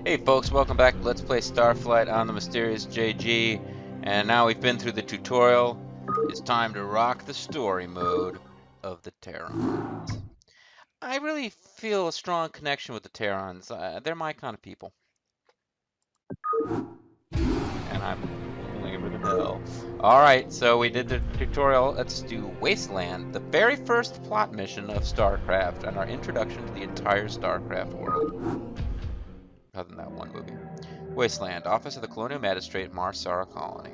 Hey folks, welcome back to Let's Play Starflight on the Mysterious JG. And now we've been through the tutorial, it's time to rock the story mode of the Terrans. I really feel a strong connection with the Terrans. They're my kind of people. And I'm flavor than hell. Alright, so we did the tutorial. Let's do Wasteland, the very first plot mission of Starcraft, and our introduction to the entire Starcraft world. Other than that one movie. Wasteland, Office of the Colonial Magistrate, Marshall Colony.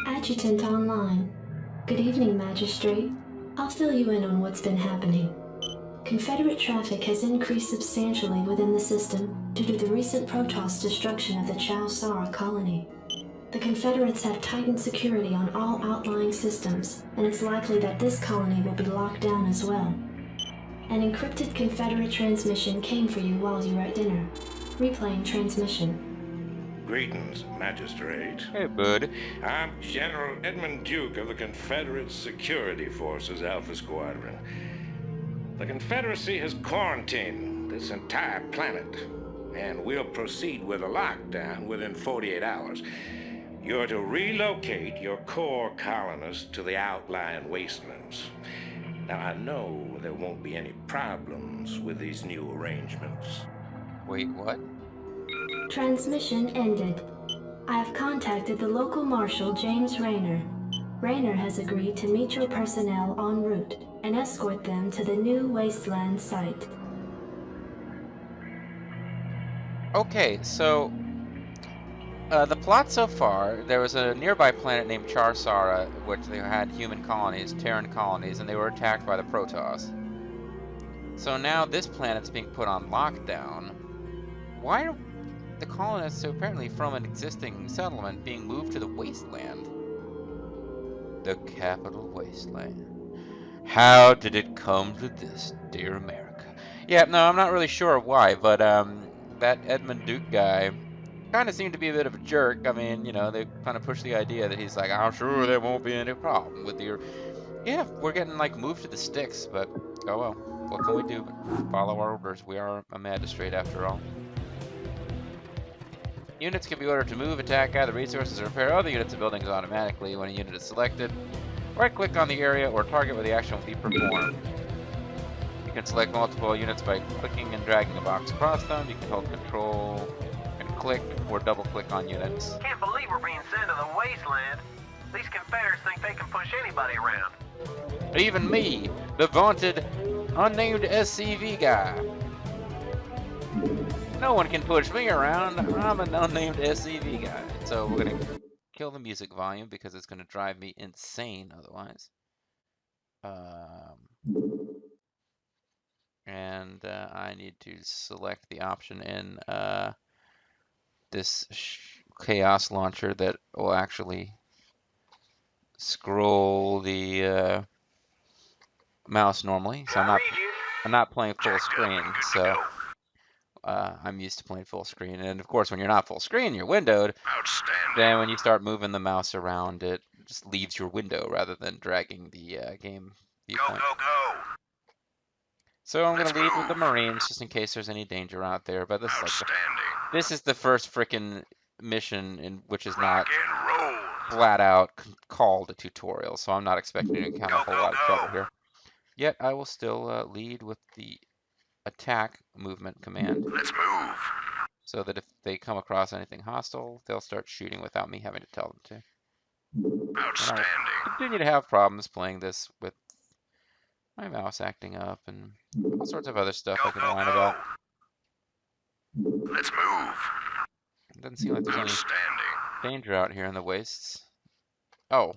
Adjutant online. Good evening, Magistrate. I'll fill you in on what's been happening. Confederate traffic has increased substantially within the system due to the recent Protoss destruction of the Chowsara colony. The Confederates have tightened security on all outlying systems, and it's likely that this colony will be locked down as well. An encrypted Confederate transmission came for you while you were at dinner. Replaying transmission. Greetings, Magistrate. Hey, bud. I'm General Edmund Duke of the Confederate Security Forces Alpha Squadron. The Confederacy has quarantined this entire planet, and we'll proceed with a lockdown within 48 hours. You're to relocate your core colonists to the outlying wastelands. Now, I know there won't be any problems with these new arrangements. Wait, what? Transmission ended. I have contacted the local Marshal James Raynor. Raynor has agreed to meet your personnel en route and escort them to the new Wasteland site. Okay, so the plot so far, there was a nearby planet named Charsara, which they had human colonies, Terran colonies, and they were attacked by the Protoss. So now this planet's being put on lockdown. Why are the colonists, apparently from an existing settlement, being moved to the Wasteland? The capital Wasteland. How did it come to this, dear America? Yeah, no, I'm not really sure why, but that Edmund Duke guy kind of seemed to be a bit of a jerk. I mean, you know, they kind of push the idea that he's like, I'm sure there won't be any problem with your... Yeah, we're getting, like, moved to the sticks, but, oh well. What can we do but follow our orders? We are a magistrate, after all. Units can be ordered to move, attack, gather resources, or repair other units and buildings automatically when a unit is selected. Right-click on the area or target where the action will be performed. You can select multiple units by clicking and dragging a box across them. You can hold control and click or double-click on units. Can't believe we're being sent to the Wasteland. These Confederates think they can push anybody around. Even me, the vaunted, unnamed SCV guy. No one can push me around. I'm an unnamed SCV guy. So we're gonna kill the music volume because it's gonna drive me insane otherwise. And I need to select the option in this chaos launcher that will actually scroll the mouse normally. So I'm not playing full screen. So I'm used to playing full screen, and of course, when you're not full screen, you're windowed. Outstanding. Then when you start moving the mouse around, it just leaves your window rather than dragging the game viewpoint. Go. So I'm gonna lead with the Marines just in case there's any danger out there. But this is like this is the first frickin' mission in which is not flat out called a tutorial, so I'm not expecting to encounter a whole lot of trouble here. Yet I will still lead with the attack movement command. Let's move. So that if they come across anything hostile, they'll start shooting without me having to tell them to. Outstanding. I continue to have problems playing this with my mouse acting up and all sorts of other stuff I can whine about. Let's move. It doesn't seem like there's any danger out here in the wastes. Oh.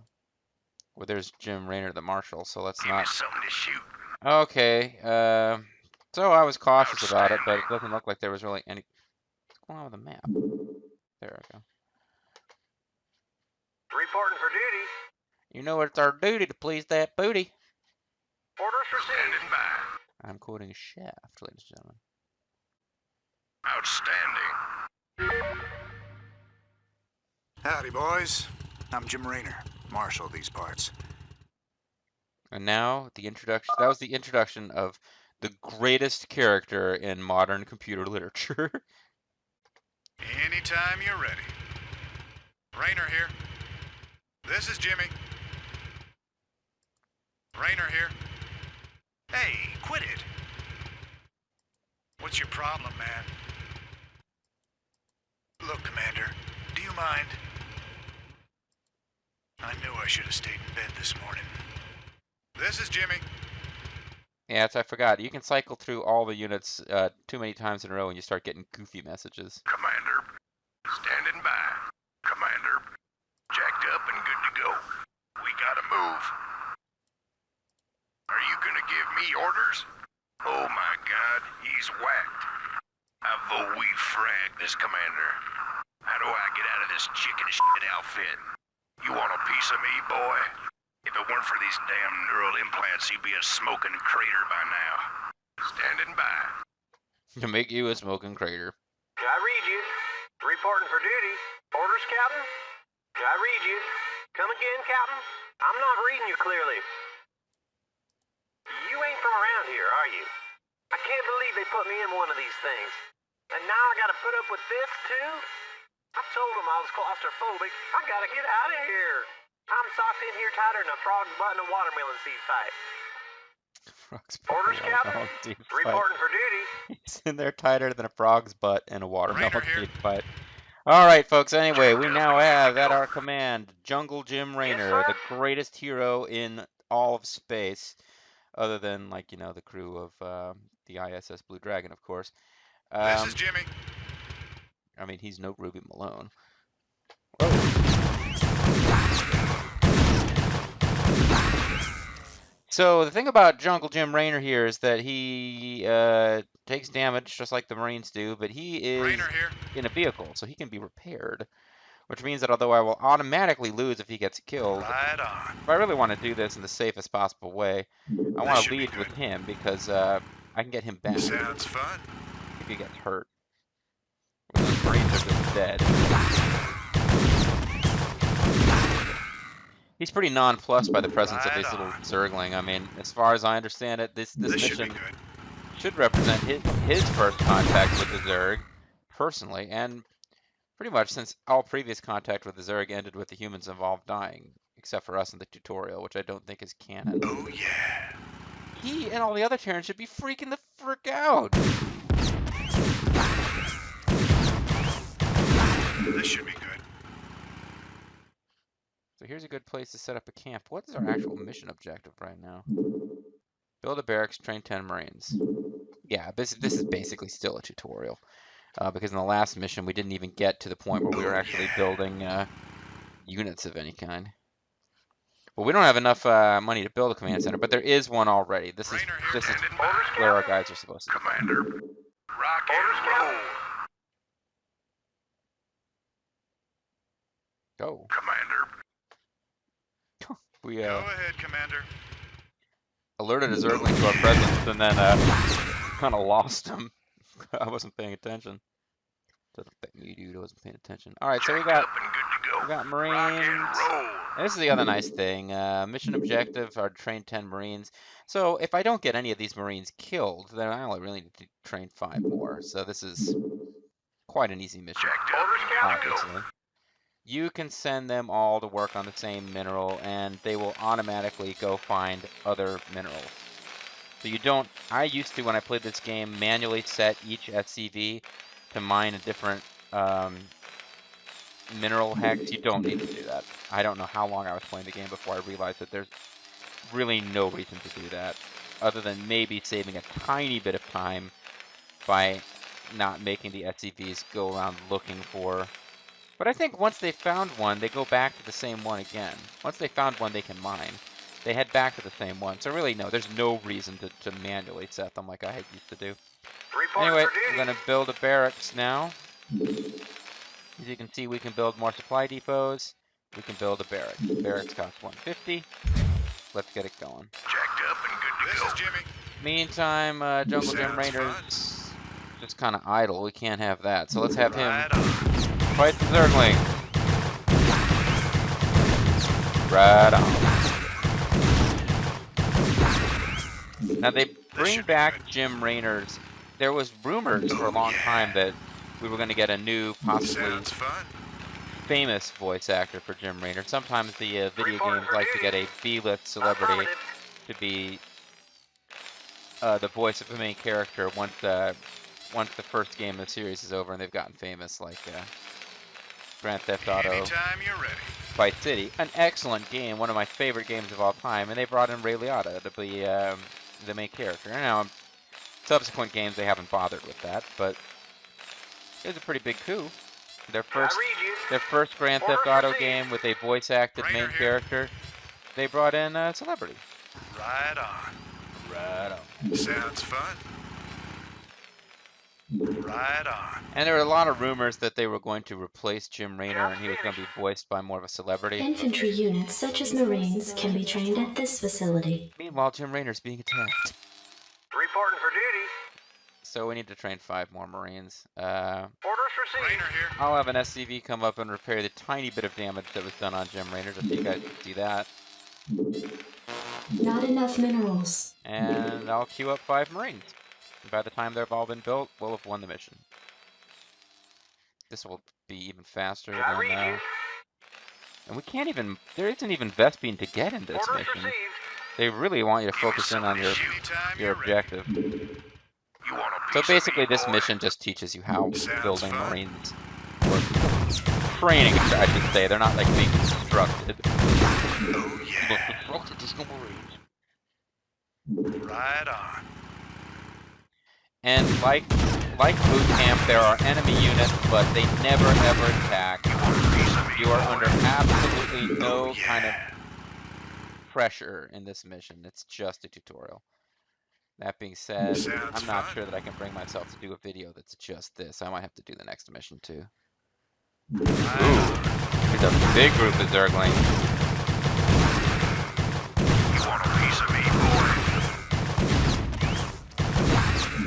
Well, there's Jim Raynor, the Marshal, so let's not... Something to shoot. Okay, so I was cautious about it, but it doesn't look like there was really any... What's going on with the map? There we go. Reporting for duty. You know it's our duty to please that booty. Orders received. Standing by. I'm quoting Shaft, ladies and gentlemen. Outstanding. Howdy, boys. I'm Jim Raynor, Marshal of these parts. And now the introduction. That was the introduction of The greatest character in modern computer literature. Anytime you're ready. Raynor here. This is Jimmy. Raynor here. Hey, quit it. What's your problem, man? Look, Commander, do you mind? I knew I should have stayed in bed this morning. This is Jimmy. Yeah, I forgot. You can cycle through all the units too many times in a row and you start getting goofy messages. Commander, standing by. Commander, jacked up and good to go. We gotta move. Are you gonna give me orders? Oh my God, he's whacked. I vote we frag this commander. How do I get out of this chicken shit outfit? You want a piece of me, boy? If it weren't for these damn neural implants, you'd be a smoking crater by now. Standing by. To make you a smoking crater. I read you. Reporting for duty. Orders, Captain? I read you. Come again, Captain? I'm not reading you clearly. You ain't from around here, are you? I can't believe they put me in one of these things. And now I gotta put up with this, too? I told them I was claustrophobic. I gotta get out of here. I'm socked in here tighter than a frog's butt in a watermelon seed fight. Orders, Captain? Reporting for duty. He's in there tighter than a frog's butt in a watermelon Raynor here. seed fight. All right, folks. Anyway, we now have at our command Jungle Jim Raynor, Yes, the sir? greatest hero in all of space, other than, like, you know, the crew of the ISS Blue Dragon, of course. This is Jimmy. I mean, he's no Ruby Malone. So the thing about Jungle Jim Raynor here is that he takes damage just like the Marines do, but he is Raynor here. in a vehicle, so he can be repaired. Which means that although I will automatically lose if he gets killed, Right on. if I really want to do this in the safest possible way, I want to should be lead good. with him because I can get him back Sounds fun. if he gets hurt. But the Marines are just dead. He's pretty nonplussed by the presence of Right this little on. Zergling. I mean, as far as I understand it, this This should be mission good. should represent his first contact with the Zerg, personally, and pretty much since all previous contact with the Zerg ended with the humans involved dying, except for us in the tutorial, which I don't think is canon. Oh yeah. He and all the other Terrans should be freaking the frick out! This should be good. So here's a good place to set up a camp. What is our actual mission objective right now? Build a barracks, train 10 Marines. Yeah, this is basically still a tutorial. Because in the last mission, we didn't even get to the point where we were actually building units of any kind. Well, we don't have enough money to build a command center, but there is one already. This is where our guys are supposed to be. Commander, rock and roll. Go. Commander, We Go ahead, Commander. alerted a Zergling to our presence and then kind of lost him. I wasn't paying attention. Doesn't affect me, dude. I wasn't paying attention. All right, so we got up and good to go. We got Rock and Marines. roll. And this is the other nice thing. Mission objective are to train 10 Marines. So if I don't get any of these Marines killed, then I only really need to train 5 more. So this is quite an easy mission, Jacked up and good to go. obviously. You can send them all to work on the same mineral, and they will automatically go find other minerals. So you don't... I used to, when I played this game, manually set each SCV to mine a different mineral hex. You don't need to do that. I don't know how long I was playing the game before I realized that there's really no reason to do that, other than maybe saving a tiny bit of time by not making the SCVs go around looking for... But I think once they found one, they go back to the same one again. Once they found one they can mine, they head back to the same one. So really, no, there's no reason to manually set them like I used to do. Anyway, I'm going to build a barracks now. As you can see, we can build more supply depots. We can build a barracks. Barracks cost 150. Let's get it going. Jacked up and good to go. This is Jimmy. Meantime, Jungle Jim Sounds Raynor's just kind of idle. We can't have that. So let's have him Right on. fight the Zergling. Right on. Now bring back Jim Raynor's. There was rumors for a long time that we were going to get a new, possibly Sounds fun. famous voice actor for Jim Raynor. Sometimes the video Reporting games for like to duty. get a B-list celebrity Affirmative. to be the voice of the main character once the first game of the series is over and they've gotten famous, like Grand Theft Auto Anytime you're ready. Vice City, an excellent game, one of my favorite games of all time, and they brought in Ray Liotta to be the main character. Now, subsequent games they haven't bothered with that, but it was a pretty big coup. Their first Grand Theft Auto game with a voice-acted main character, they brought in a celebrity. Right on. Right on. Sounds fun. Right on. And there were a lot of rumors that they were going to replace Jim Raynor and he was going to be voiced by more of a celebrity. Infantry units such as Marines can be trained at this facility. Meanwhile, Jim Raynor's being attacked. Reporting for duty. So we need to train 5 more Marines. Orders received. Raynor here. I'll have an SCV come up and repair the tiny bit of damage that was done on Jim Raynor, just so you guys can see that. Not enough minerals. And I'll queue up 5 Marines. By the time they've all been built, we'll have won the mission. This will be even faster than, and we can't even, there isn't even Vespine to get in this Orders mission. received. They really want you to focus in on Anytime your you're ready. objective. You want a So piece of basically me, this boy? mission just teaches you how Sounds building fun. Marines work. Training, I should say. They're not like being constructed. Oh yeah. Constructed is no Marines. Right on. And like boot camp, there are enemy units, but they never ever attack. You want a piece of me, You are boy? under absolutely no Oh, yeah. kind of pressure in this mission. It's just a tutorial. That being said, Sounds I'm not fun. sure that I can bring myself to do a video that's just this. I might have to do the next mission too. Right Ooh, on. there's a big group of Zerglings. You want a piece of me, boy?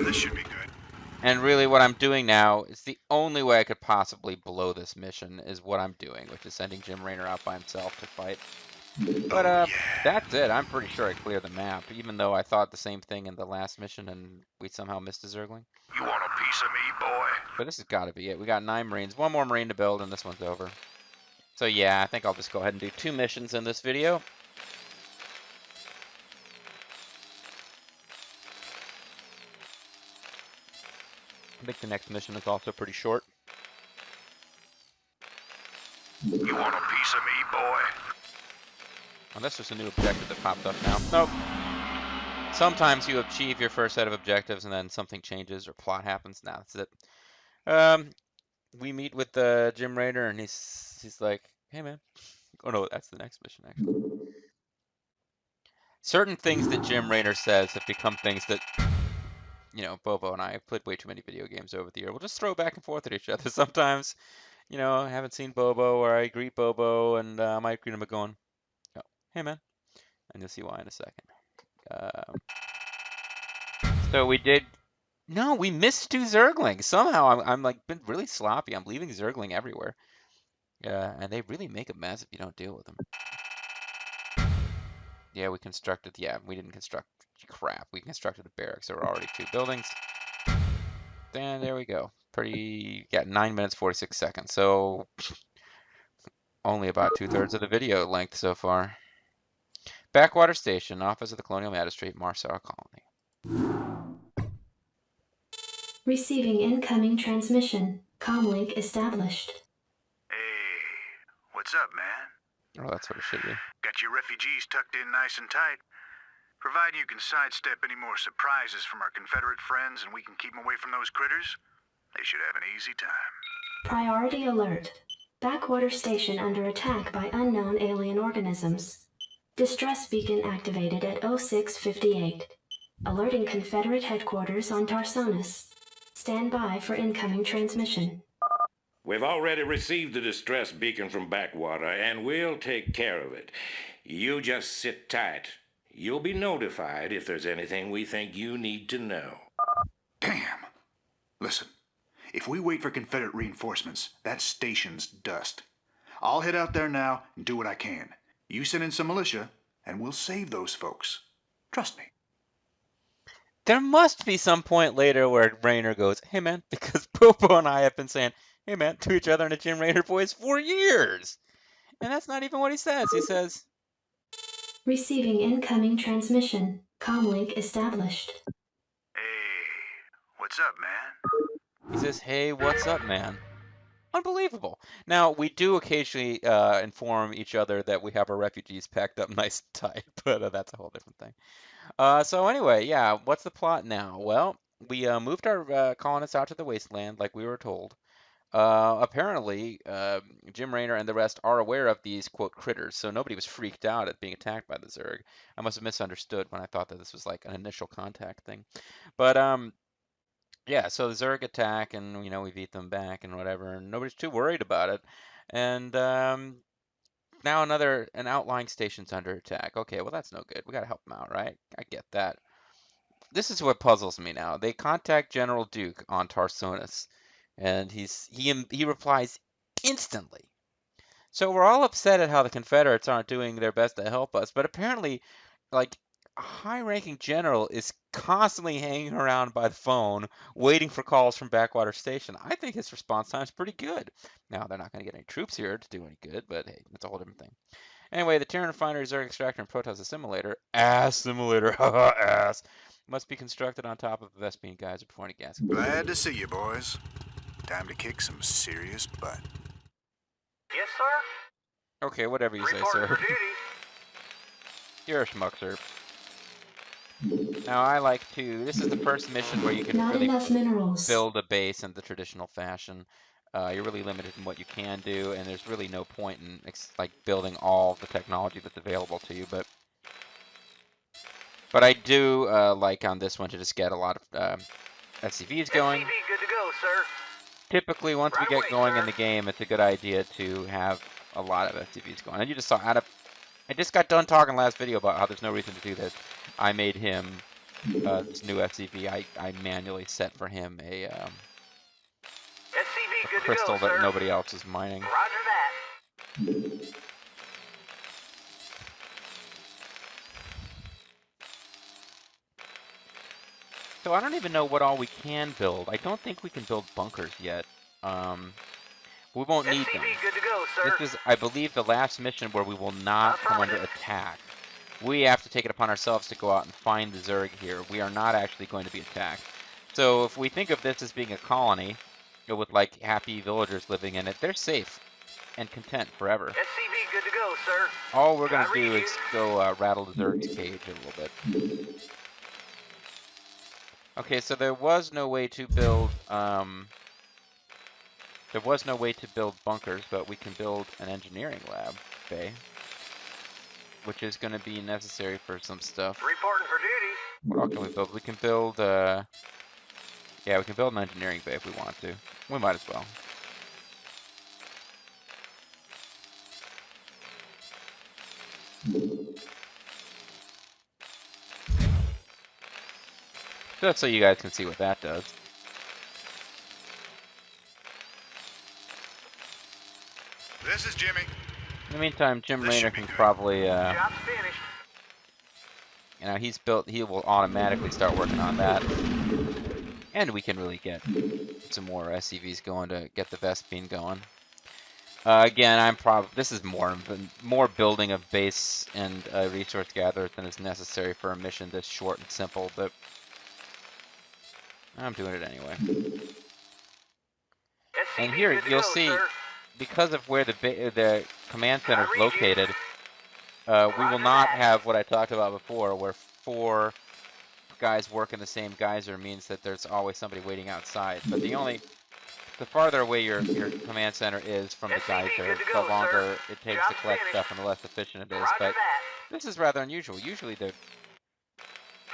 This should be good. And really what I'm doing now is the only way I could possibly blow this mission is what I'm doing, which is sending Jim Raynor out by himself to fight. But that's it. I'm pretty sure I cleared the map, even though I thought the same thing in the last mission and we somehow missed a Zergling. You want a piece of me, boy? But this has got to be it. We got 9 Marines, 1 more Marine to build, and this one's over. So yeah, I think I'll just go ahead and do 2 missions in this video. I think the next mission is also pretty short. You want a piece of me, boy? Oh, that's just a new objective that popped up now. Nope. Sometimes you achieve your first set of objectives and then something changes or plot happens. Nah, that's it. We meet with Jim Raynor and he's like, hey man. Oh no, that's the next mission actually. Certain things that Jim Raynor says have become things that, you know, Bobo and I have played way too many video games over the year. We'll just throw back and forth at each other. Sometimes, you know, I haven't seen Bobo or I greet Bobo and I might greet him going, oh, hey man. And you'll see why in a second. So we did. No, we missed 2 Zerglings. Somehow I'm like been really sloppy. I'm leaving Zergling everywhere. And they really make a mess if you don't deal with them. Yeah, we constructed. Yeah, we didn't construct crap. We constructed a barracks. There were already 2 buildings. And there we go. Got 9 minutes 46 seconds. So only about 2/3 of the video length so far. Backwater Station, Office of the Colonial Magistrate, Marshall Colony. Receiving incoming transmission. Comlink established. Hey, what's up, man? Oh, that's what it should be. Got your refugees tucked in nice and tight. Providing you can sidestep any more surprises from our Confederate friends and we can keep them away from those critters, they should have an easy time. Priority alert. Backwater station under attack by unknown alien organisms. Distress beacon activated at 0658. Alerting Confederate headquarters on Tarsonis. Stand by for incoming transmission. We've already received the distress beacon from Backwater, and we'll take care of it. You just sit tight. You'll be notified if there's anything we think you need to know. Damn! Listen, if we wait for Confederate reinforcements, that station's dust. I'll head out there now and do what I can. You send in some militia, and we'll save those folks. Trust me. There must be some point later where Raynor goes, "Hey man," because Popo and I have been saying, "Hey man," to each other in a Jim Raynor voice for years. And that's not even what he says. He says, Receiving incoming transmission. Comlink established. Hey, what's up, man? "Hey, what's up, man?" Unbelievable. Now, we do occasionally inform each other that we have our refugees packed up nice and tight, but that's a whole different thing. So anyway, yeah, what's the plot now? Well, we moved our colonists out to the Wasteland like we were told. Apparently, Jim Raynor and the rest are aware of these, quote, critters, so nobody was freaked out at being attacked by the Zerg. I must have misunderstood when I thought that this was like an initial contact thing. But, yeah, so the Zerg attack, and, we beat them back and whatever, and nobody's too worried about it. And, now an outlying station's under attack. Okay, well, that's no good. We gotta help them out, right? I get that. This is what puzzles me now. They contact General Duke on Tarsonis, and he replies instantly. So we're all upset at how the Confederates aren't doing their best to help us, but apparently, like, a high-ranking general is constantly hanging around by the phone, waiting for calls from Backwater Station. I think his response time's pretty good. Now, they're not going to get any troops here to do any good, but hey, that's a whole different thing. Anyway, the Terran refinery, Zerg extractor, and Protoss assimilator, haha, ass, must be constructed on top of the Vespine geyser before any gas. Glad to see you, boys. Time to kick some serious butt. Yes, sir? Okay, whatever you say, Reporting sir. for duty. You're a schmuck, sir. Now, I like to... This is the first mission where you can Not really enough minerals. build a base in the traditional fashion. You're really limited in what you can do, and there's really no point in like building all the technology that's available to you. But I do like on this one to just get a lot of SCVs going. SCV good to go, sir. Typically, once we Right get away, going sir. in the game, it's a good idea to have a lot of SCVs going. And you just saw I just got done talking last video about how there's no reason to do this. I made him this new SCV. I manually set for him a SCV good to crystal go, that sir. nobody else is mining. Roger that. So I don't even know what all we can build. I don't think we can build bunkers yet. We won't need them. SCV good to go, sir. This is, I believe, the last mission where we will not come under attack. We have to take it upon ourselves to go out and find the Zerg here. We are not actually going to be attacked. So if we think of this as being a colony, with like happy villagers living in it, they're safe and content forever. SCV good to go, sir. All we're going Can I to do read is you? go rattle the Zerg's cage a little bit. Okay, so there was no way to build bunkers, but we can build an engineering lab bay, which is going to be necessary for some stuff. Reporting for duty. What else can we build? We can build yeah, we can build an engineering bay if we want to. We might as well. Just so you guys can see what that does. This is Jimmy. In the meantime, Jim This Raynor should be can good. probably, Job's finished. he will automatically start working on that. And we can really get some more SCVs going to get the Vespine going. Again, this is more building of base and resource gatherers than is necessary for a mission this short and simple, but I'm doing it anyway. And SCV here good to you'll go, see, sir. because of where the command center is I read you. located, we will not have what I talked about before, where 4 guys work in the same geyser means that there's always somebody waiting outside. But the farther away your command center is from the SCV geyser, good to the go, longer sir. it takes to Job collect finished. stuff and the less efficient it is. Roger But that. this is rather unusual. Usually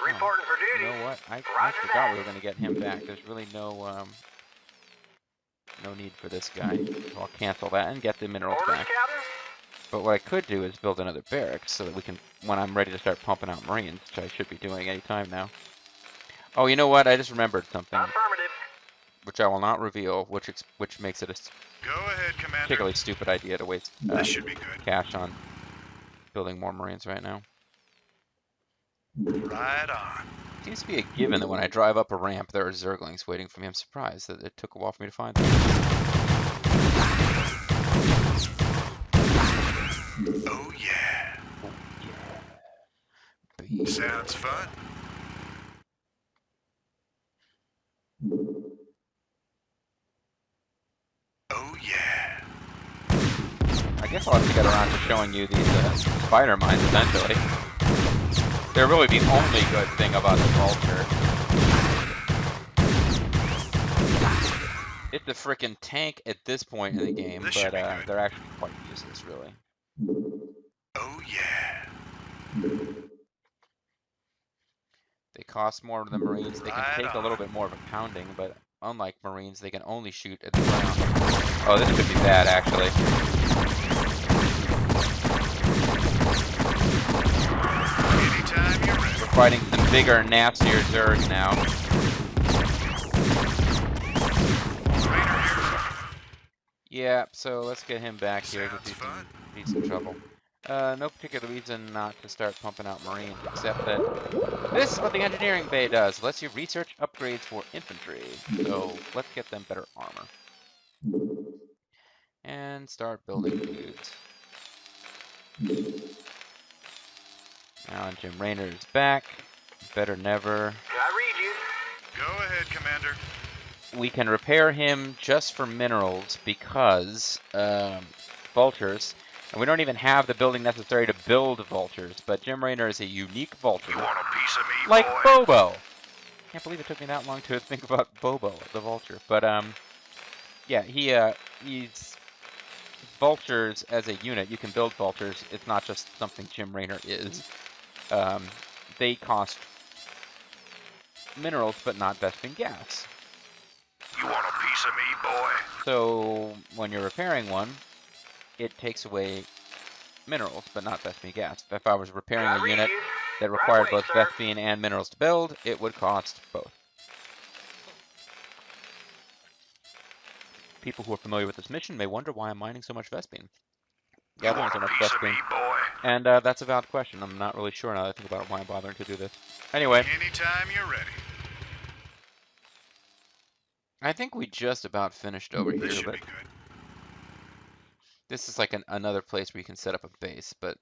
Reporting for you duty. know what? I Roger forgot that. we were going to get him back. There's really no need for this guy. So I'll cancel that and get the minerals Orders, back. Captain. But what I could do is build another barracks so that we can, when I'm ready to start pumping out Marines, which I should be doing any time now. Oh, you know what? I just remembered something, Affirmative. which I will not reveal, which makes it a Go ahead, Commander. particularly stupid idea to waste This should be good. cash on building more Marines right now. Right on. Seems to be a given that when I drive up a ramp, there are Zerglings waiting for me. I'm surprised that it took a while for me to find them. Oh, yeah. Oh, yeah. Sounds fun. Oh, yeah. I guess I'll have to get around to showing you these spider mines eventually. They're really the only good thing about the Vulture. It's a frickin' tank at this point in the game, This but should be good. they're actually quite useless, really. Oh, yeah. They cost more than Marines. They can Right take a on. little bit more of a pounding, but unlike Marines, they can only shoot at the ground. Oh, this could be bad, actually. Anytime you're ready. We're fighting some bigger, nastier Zerg now. Raynor here. Yeah, so let's get him back here Sounds because fun. he's in trouble. No particular reason not to start pumping out Marines, except that this is what the engineering bay does. Lets you research upgrades for infantry. So let's get them better armor. And start building dudes. Now Jim Raynor is back. Better never. I read you. Go ahead, Commander. We can repair him just for minerals because vultures. And we don't even have the building necessary to build vultures, but Jim Raynor is a unique vulture. You want a piece of me, Like boy? Bobo! Can't believe it took me that long to think about Bobo, the vulture. But, yeah, he's vultures as a unit. You can build vultures. It's not just something Jim Raynor is. They cost minerals, but not Vespene gas. You want a piece of me, boy? So, when you're repairing one, it takes away minerals, but not Vespene gas. If I was repairing I a read unit you. that Right required away, both sir. Vespene and minerals to build, it would cost both. People who are familiar with this mission may wonder why I'm mining so much Vespene. You Gathering want so a much piece of me, Vespene. boy? And that's a valid question. I'm not really sure now that I think about it why I'm bothering to do this. Anyway, Anytime you're ready. I think we just about finished over This here, should but be good. this is like another place where you can set up a base, but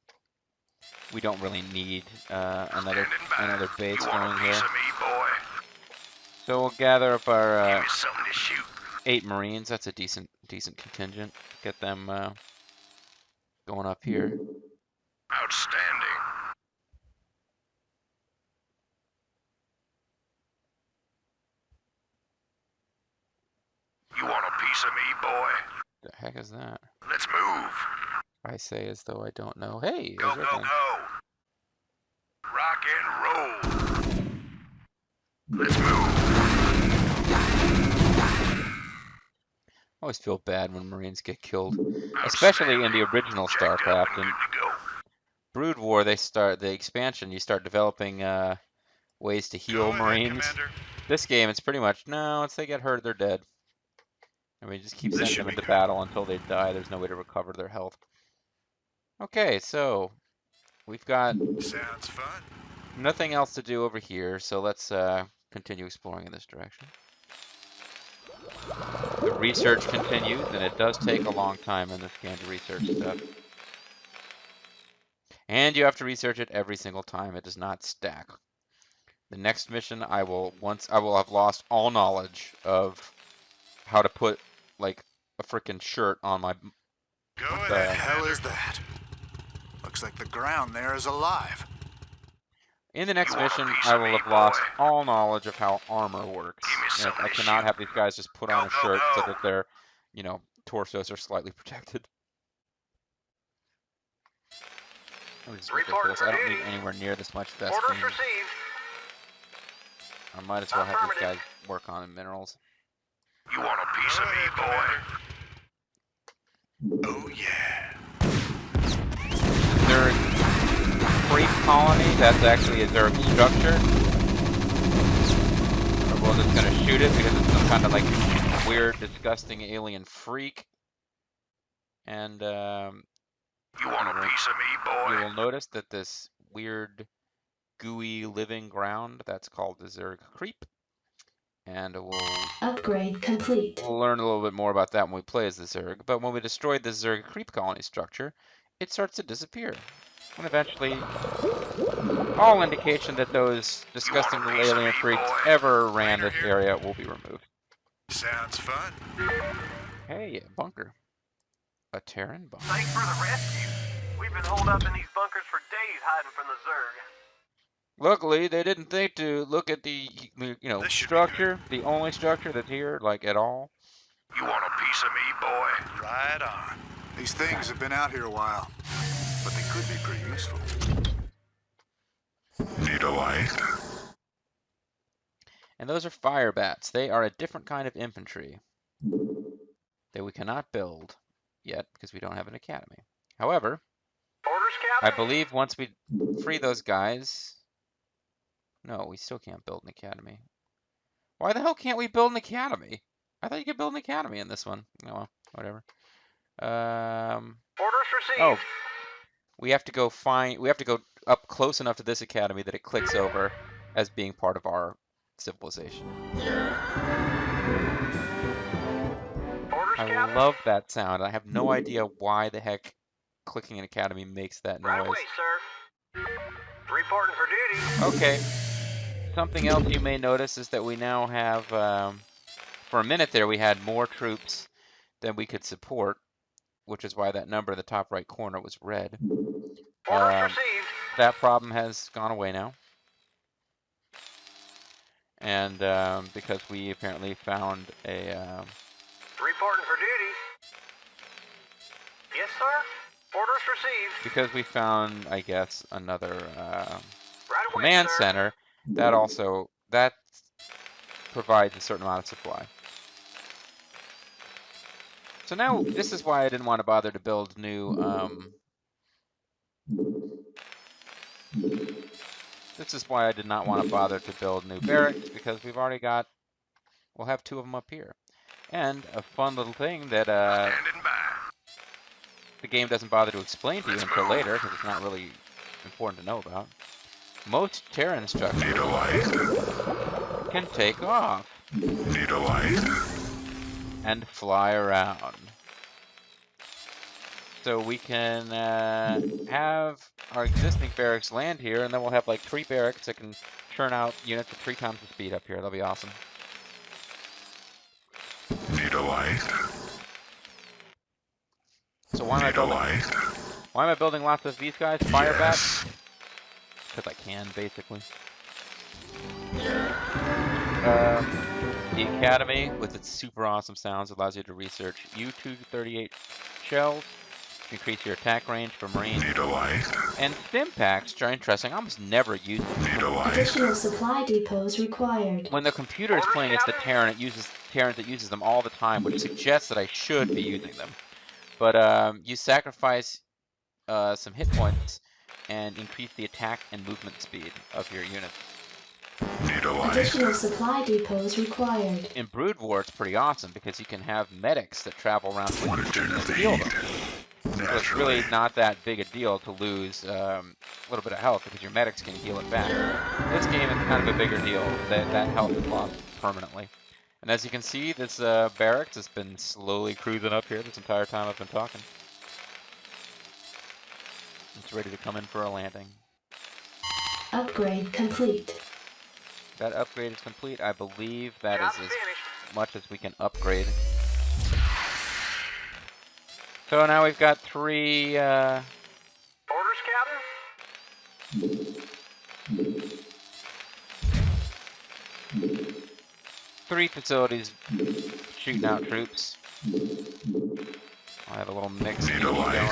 we don't really need another Standing by. base You want going a here. piece of me, boy? So we'll gather up our Give me something to shoot. 8 Marines. That's a decent contingent. Get them going up here. Outstanding. You want a piece of me, boy? The heck is that? Let's move. I say as though I don't know. Hey, Go, is go, there go. Rock and roll. Let's move. I always feel bad when Marines get killed, especially in the original Starcraft. And Good to go. Brood War, the expansion, you start developing ways to heal Go ahead, Marines. Commander. This game, it's pretty much, no, once they get hurt, they're dead. And we just keep This sending should them be into good. battle until they die. There's no way to recover their health. Okay, so we've got Sounds fun. nothing else to do over here, so let's continue exploring in this direction. The research continues, and it does take a long time in this game to research stuff. And you have to research it every single time. It does not stack. The next mission, I will have lost all knowledge of how to put like a freaking shirt on my. Go What ahead, the hell Commander. is that? Looks like the ground there is alive. In the next You want a mission, piece I of will me, have lost boy? all knowledge of how armor works. Give me And something I to cannot shoot. have these guys just put on a Go, go, shirt so go. that their, torsos are slightly protected. This is Report ridiculous. for I don't duty. need anywhere near this much Orders Vespene. received. I might as well have these guys Affirmative. work on minerals. You want a piece of me, boy? Oh, yeah. Zerg creep colony, that's actually a Zerg structure. We're just gonna shoot it because it's some kind of like weird, disgusting alien freak. And You want a piece of me, boy? you will notice that this weird gooey living ground. That's called the Zerg Creep. And Upgrade complete. we'll learn a little bit more about that when we play as the Zerg. But when we destroyed the Zerg Creep colony structure, it starts to disappear. And eventually, all indication that those disgusting little alien freaks ever ran this area will be removed. Sounds fun. Hey, a bunker. A Terran bunker. Thanks for the rescue. We've been holed up in these bunkers for days hiding from the Zerg. Luckily, they didn't think to look at the This should be structure, the only structure that's here, like, at all. You want a piece of me, boy? Right on. These things have been out here a while, but they could be pretty useful. Need a light? And those are fire bats. They are a different kind of infantry that we cannot build yet because we don't have an academy. However, Orders, I Captain? believe once we free those guys... No, we still can't build an academy. Why the hell can't we build an academy? I thought you could build an academy in this one. Oh, well, whatever. Orders received. Oh, we have to go up close enough to this academy that it clicks over as being part of our civilization. Orders, I Captain? love that sound. I have no idea why the heck clicking an academy makes that Right noise. away, sir. Reporting for duty. Okay. Something else you may notice is that we now have, for a minute there, we had more troops than we could support, which is why that number in the top right corner was red. Orders received. That problem has gone away now. And because we apparently found a... Reporting for duty. Yes, sir. Orders received. because we found, I guess, another Right away, command sir. center, that provides a certain amount of supply. So now, this is why I didn't want to bother to build new, this is why I did not want to bother to build new barracks, because we've already got, we'll have 2 of them up here. And a fun little thing that, Standing by. the game doesn't bother to explain to you until later, because it's not really important to know about. Most Terran structures Need a light. can take off Need a light. and fly around. So we can have our existing barracks land here, and then we'll have like 3 barracks that can churn out units at 3 times the speed up here. That'll be awesome. Need a light. So why am I building lots of these guys? Fire bats? Because I can, basically. The Academy, with its super awesome sounds, allows you to research U-238 shells, increase your attack range for Marines, Need a light. and stim packs, which are interesting. I almost never use them. Need a light. Additional supply depots required. When the computer is playing as the Terran, it uses Terrans, it uses them all the time, which suggests that I should be using them. But you sacrifice some hit points and increase the attack and movement speed of your units. Need a light. Additional supply depots required. In Brood War, it's pretty awesome because you can have medics that travel around with Want to turn you up and the heal heat. them. So it's really not that big a deal to lose a little bit of health because your medics can heal it back. This game is kind of a bigger deal. That health is lost permanently. And as you can see, this barracks has been slowly cruising up here this entire time I've been talking. It's ready to come in for a landing. Upgrade complete. That upgrade is complete. I believe that Job is finished. as much as we can upgrade. So now we've got 3... Orders, Captain? 3 facilities shooting out troops. I'll have a little mix Need a light.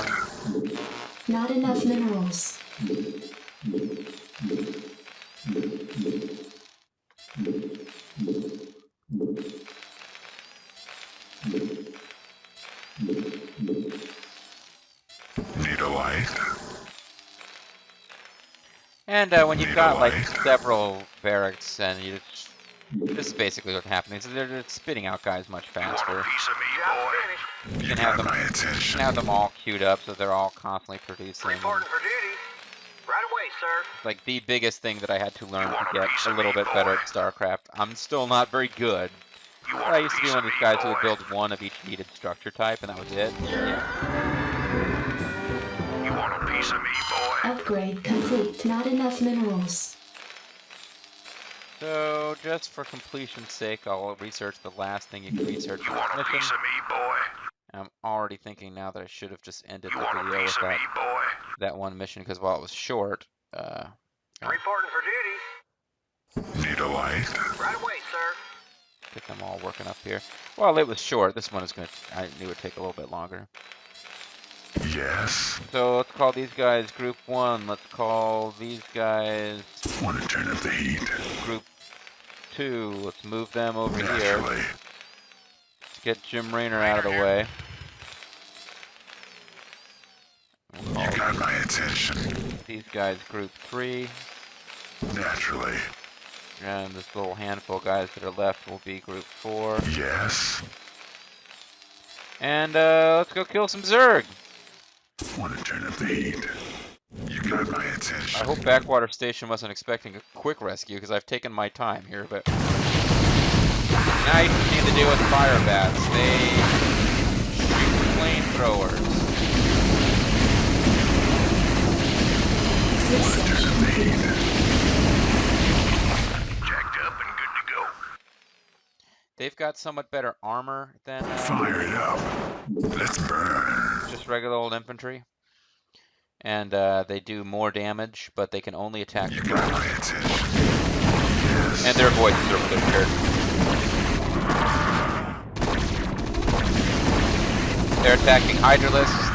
going. Not enough minerals. Need a light. And when you've Need a got like light. several barracks and you just... This is basically what's happening. So they're just spitting out guys much faster. Piece of me, Job boy. finished. You can have them, my attention. them all queued up so they're all constantly producing. Reporting for duty. Right away, sir. Like the biggest thing that I had to learn You want to a get piece a of little me, bit better boy? at StarCraft. I'm still not very good. You But want I a used to be piece one of of these me, guys who would boy? build one of each needed structure type, and that was it. Yeah. You want a piece of me, boy? Upgrade complete. Not enough minerals. So, just for completion's sake, I'll research the last thing you can research You in want this a mission. piece of me, boy? I'm already thinking now that I should have just ended You the want a video piece with of me, boy? that one mission, because while it was short, Reporting for duty. Need a light? Right away, sir. get them all working up here. Well, it was short. This one is going to, I knew it would take a little bit longer. Yes. So let's call these guys Group 1. Let's call these guys Want to turn up the heat? Group 2. Let's move them over here. Naturally. Let's get Jim Raynor out of the way. We'll You call got my attention. these guys Group 3. Naturally. And this little handful of guys that are left will be Group 4. Yes. And let's go kill some Zerg. Want to turn up the heat? You got my attention. I hope Backwater Station wasn't expecting a quick rescue, because I've taken my time here, but... Now you just need to deal with fire bats. They shoot flamethrowers. Want to turn up the heat? Jacked up and good to go. They've got somewhat better armor than Fire it up. Let's burn. just regular old infantry. And they do more damage, but they can only attack You the got ground. my attention. Yes. And their voices are really weird. They're attacking Hydralisks.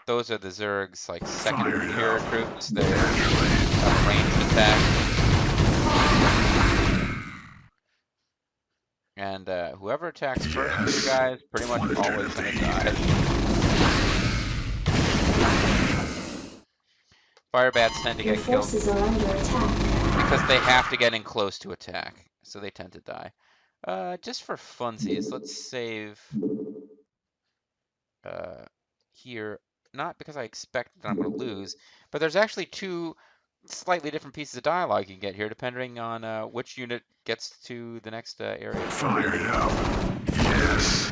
Those are the Zerg's like second tier troops. They have a ranged attack. And whoever attacks first with you guys pretty much always gonna die. Fire bats tend to Your get killed forces are under attack. because they have to get in close to attack, so they tend to die. Just for funsies, let's save here, not because I expect that I'm going to lose, but there's actually two slightly different pieces of dialogue you can get here, depending on which unit gets to the next area. Fire it up. Yes.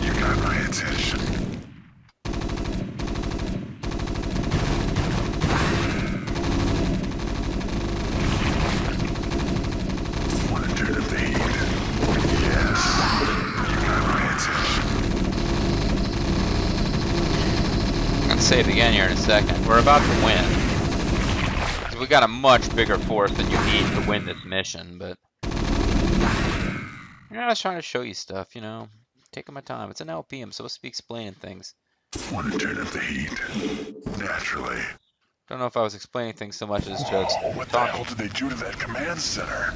You got my attention. Want to turn up the heat? Yes. You got my attention. I'm going to save again here in a second. We're about to win. 'Cause we got a much bigger force than you need to win this mission, but... I was trying to show you stuff, you know. Taking my time. It's an LP. I'm supposed to be explaining things. Want to turn up the heat? Naturally. Don't know if I was explaining things so much as just What the hell did they do to that command center?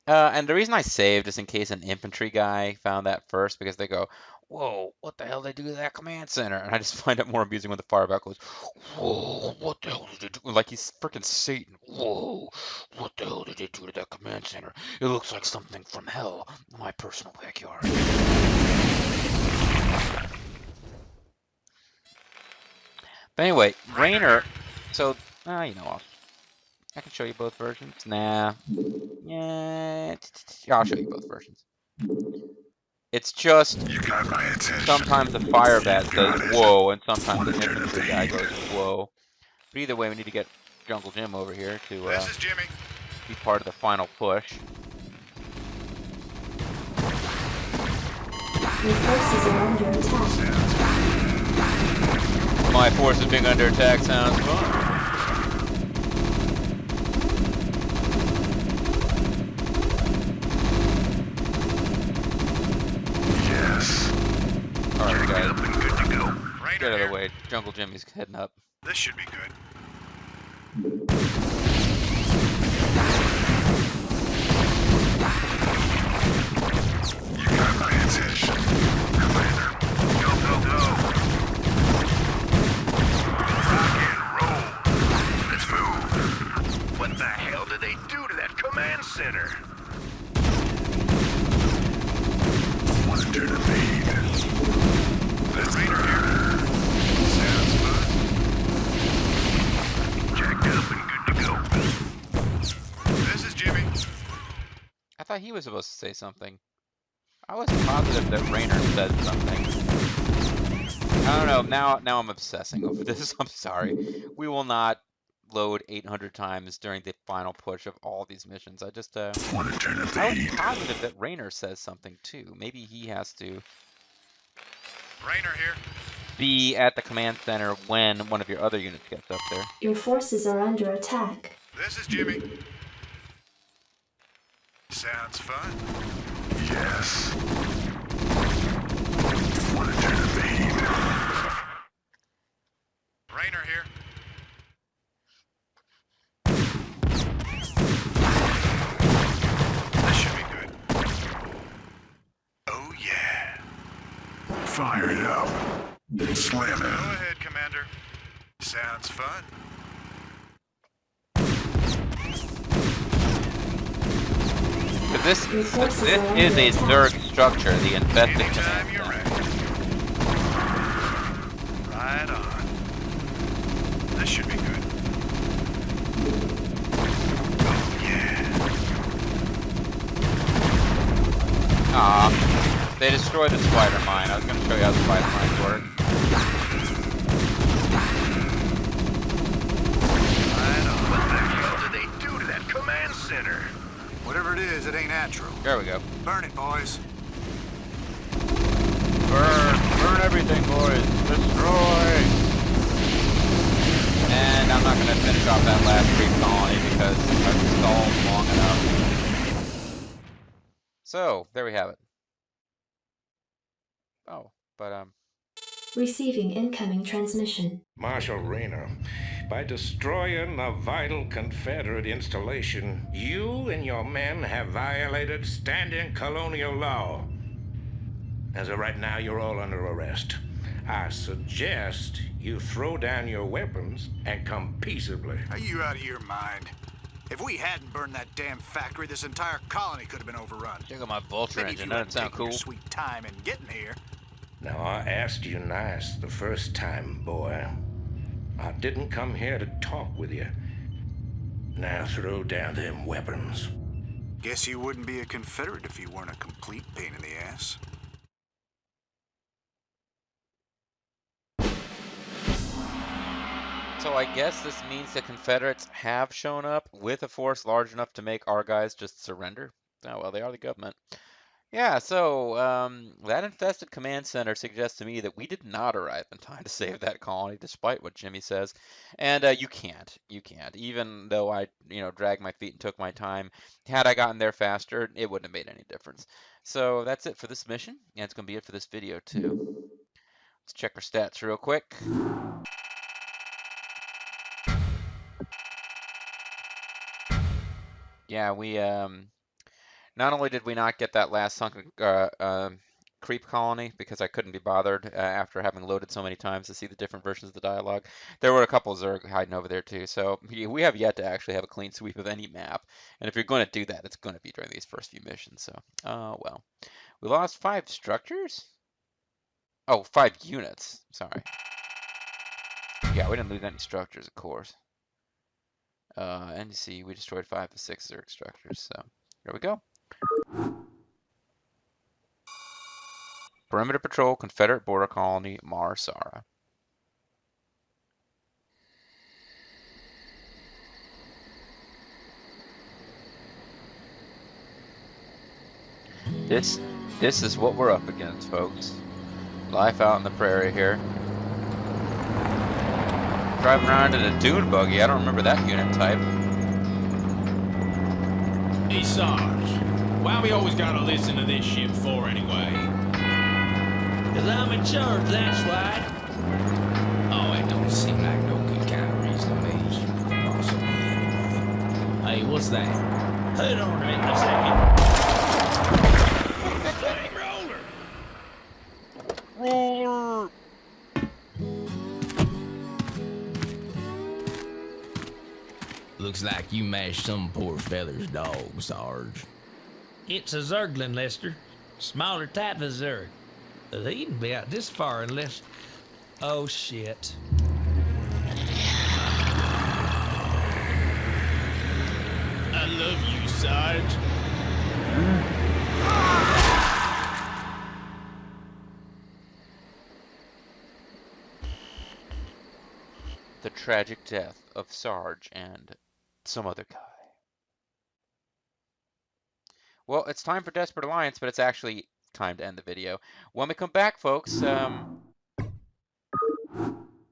And the reason I saved is in case an infantry guy found that first, because they go, whoa, what the hell did they do to that command center? And I just find it more amusing when the fireback goes, whoa, what the hell did they do? Like he's freaking Satan. Whoa, what the hell did they do to that command center? It looks like something from hell, my personal backyard. But anyway, Raynor, so, you know, I can show you both versions. Nah. Yeah, I'll show you both versions. It's just You got my attention. sometimes the fire bat Got says it. whoa, and sometimes Wanna the turn up infantry the guy heat. goes whoa. But either way, we need to get Jungle Jim over here to This is Jimmy. be part of the final push. Your forces are under attack. My forces being under attack sounds fun. Yes. Alright, Jacked guys, up and good to go. get out of the way. Jungle Jimmy's heading up. This should be good. You got my attention, Commander. did they do to that command center? Want to turn a page? That Raynor here? Sounds fun. Jacked up and good to go. This is Jimmy. I thought he was supposed to say something. I was positive that Raynor said something. I don't know. Now I'm obsessing over this. I'm sorry. We will not load 800 times during the final push of all these missions. I just Want to turn a I was page? positive that Raynor says something too. Maybe he has to Raynor here. be at the command center when one of your other units gets up there. Your forces are under attack. This is Jimmy. Sounds fun. Yes. Want to turn a page? Raynor here. This should be good. Oh yeah. Fire it up. Slam it. Go ahead, Commander. Sounds fun. But this is a Zerg structure, the infested Anytime command you're center. ready. Right on. This should be good. Oh yeah. Aw, they destroyed the spider mine. I was going to show you how the spider mines work. Right on. What the hell did they do to that command center? Whatever it is, it ain't natural. There we go. Burn it, boys. Burn everything, boys. Destroy. And I'm not going to finish off that last creep colony because I've stalled long enough. So, there we have it. Oh, but Receiving incoming transmission. Marshall Raynor, by destroying a vital Confederate installation, you and your men have violated standing colonial law. As of right now, you're all under arrest. I suggest you throw down your weapons and come peaceably. Are you out of your mind? If we hadn't burned that damn factory, this entire colony could have been overrun. check out my Vulture Maybe if engine. you Doesn't hadn't sound taken your cool. sweet time in getting here. Now, I asked you nice the first time, boy. I didn't come here to talk with you. Now throw down them weapons. Guess you wouldn't be a Confederate if you weren't a complete pain in the ass. So I guess this means the Confederates have shown up with a force large enough to make our guys just surrender. Oh, well, they are the government. Yeah, so that infested command center suggests to me that we did not arrive in time to save that colony, despite what Jimmy says. And you can't. Even though I, dragged my feet and took my time, had I gotten there faster, it wouldn't have made any difference. So that's it for this mission, and it's going to be it for this video, too. Let's check our stats real quick. Yeah, we, not only did we not get that last sunken creep colony, because I couldn't be bothered after having loaded so many times to see the different versions of the dialogue, there were a couple of Zerg hiding over there too, so we have yet to actually have a clean sweep of any map, and if you're going to do that, it's going to be during these first few missions, so, well. We lost 5 structures? Oh, 5 units, sorry. Yeah, we didn't lose any structures, of course. And you see, we destroyed 5 of 6 Zerg structures, so here we go. Perimeter Patrol, Confederate Border Colony, Mar-Sara. This is what we're up against, folks. Life out in the prairie here. Driving around in a dune buggy. I don't remember that unit type. Hey, Sarge, why we always gotta listen to this ship for anyway? 'Cause I'm in charge, that's why. Oh, it don't seem like no good kind of reason to me. Possibly anyway. Hey, what's that? Hold on a minute, a second. Hey, roller! Looks like you mashed some poor feller's dog, Sarge. It's a Zergling, Lester. Smaller type of Zerg. They needn't be out this far unless... Oh, shit. I love you, Sarge. The tragic death of Sarge and some other guy. Well, it's time for Desperate Alliance, but it's actually time to end the video. When we come back, folks,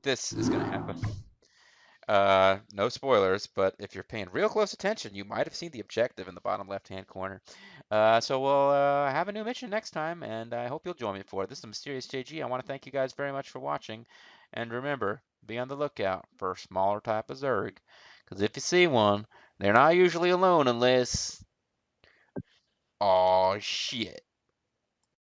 this is going to happen. No spoilers, but if you're paying real close attention, you might have seen the objective in the bottom left-hand corner. So we'll have a new mission next time, and I hope you'll join me for it. This is Mysterious JG. I want to thank you guys very much for watching, and remember, be on the lookout for a smaller type of Zerg, because if you see one, they're not usually alone unless... Oh shit.